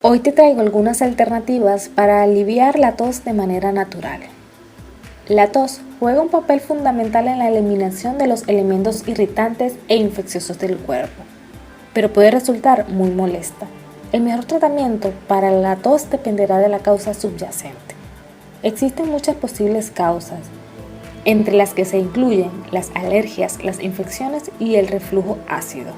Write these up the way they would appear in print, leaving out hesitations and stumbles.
Hoy te traigo algunas alternativas para aliviar la tos de manera natural. La tos juega un papel fundamental en la eliminación de los elementos irritantes e infecciosos del cuerpo, pero puede resultar muy molesta. El mejor tratamiento para la tos dependerá de la causa subyacente. Existen muchas posibles causas, entre las que se incluyen las alergias, las infecciones y el reflujo ácido.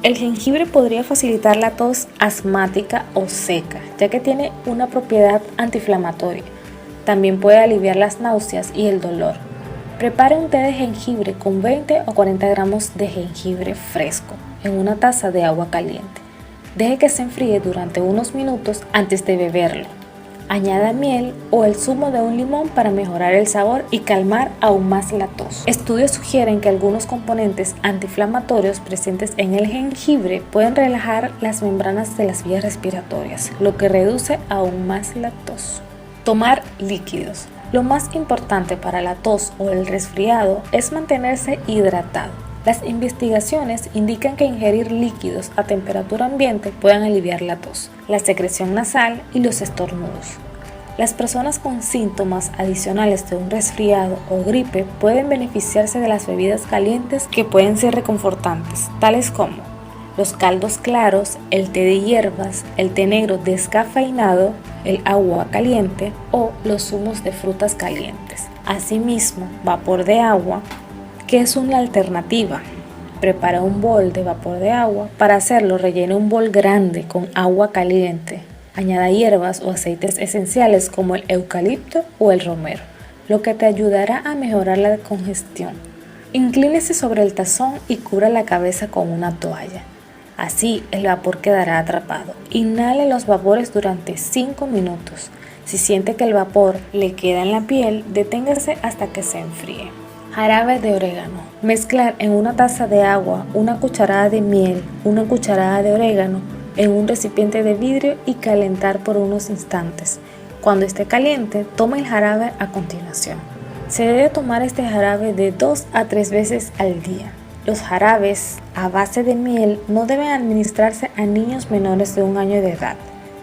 El jengibre podría facilitar la tos asmática o seca, ya que tiene una propiedad antiinflamatoria. También puede aliviar las náuseas y el dolor. Prepare un té de jengibre con 20 o 40 gramos de jengibre fresco en una taza de agua caliente. Deje que se enfríe durante unos minutos antes de beberlo. Añada miel o el zumo de un limón para mejorar el sabor y calmar aún más la tos. Estudios sugieren que algunos componentes antiinflamatorios presentes en el jengibre pueden relajar las membranas de las vías respiratorias, lo que reduce aún más la tos. Tomar líquidos. Lo más importante para la tos o el resfriado es mantenerse hidratado. Las investigaciones indican que ingerir líquidos a temperatura ambiente pueden aliviar la tos, la secreción nasal y los estornudos. Las personas con síntomas adicionales de un resfriado o gripe pueden beneficiarse de las bebidas calientes que pueden ser reconfortantes, tales como los caldos claros, el té de hierbas, el té negro descafeinado, el agua caliente o los zumos de frutas calientes. Asimismo, vapor de agua, que es una alternativa. Prepara un bol de vapor de agua. Para hacerlo, rellene un bol grande con agua caliente. Añada hierbas o aceites esenciales como el eucalipto o el romero, lo que te ayudará a mejorar la congestión. Inclínese sobre el tazón y cubra la cabeza con una toalla. Así el vapor quedará atrapado. Inhale los vapores durante 5 minutos. Si siente que el vapor le queda en la piel, deténgase hasta que se enfríe. Jarabe de orégano. Mezclar en una taza de agua una cucharada de miel, una cucharada de orégano en un recipiente de vidrio y calentar por unos instantes. Cuando esté caliente, tome el jarabe a continuación. Se debe tomar este jarabe de 2 a 3 veces al día. Los jarabes a base de miel no deben administrarse a niños menores de 1 año de edad,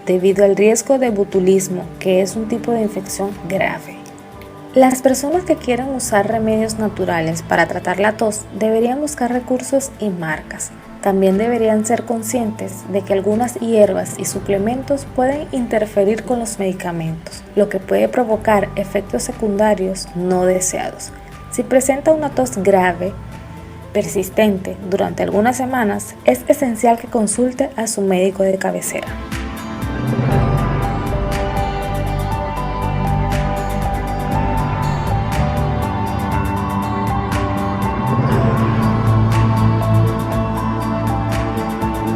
debido al riesgo de botulismo, que es un tipo de infección grave. Las personas que quieran usar remedios naturales para tratar la tos deberían buscar recursos y marcas. También deberían ser conscientes de que algunas hierbas y suplementos pueden interferir con los medicamentos, lo que puede provocar efectos secundarios no deseados. Si presenta una tos grave, persistente durante algunas semanas, es esencial que consulte a su médico de cabecera.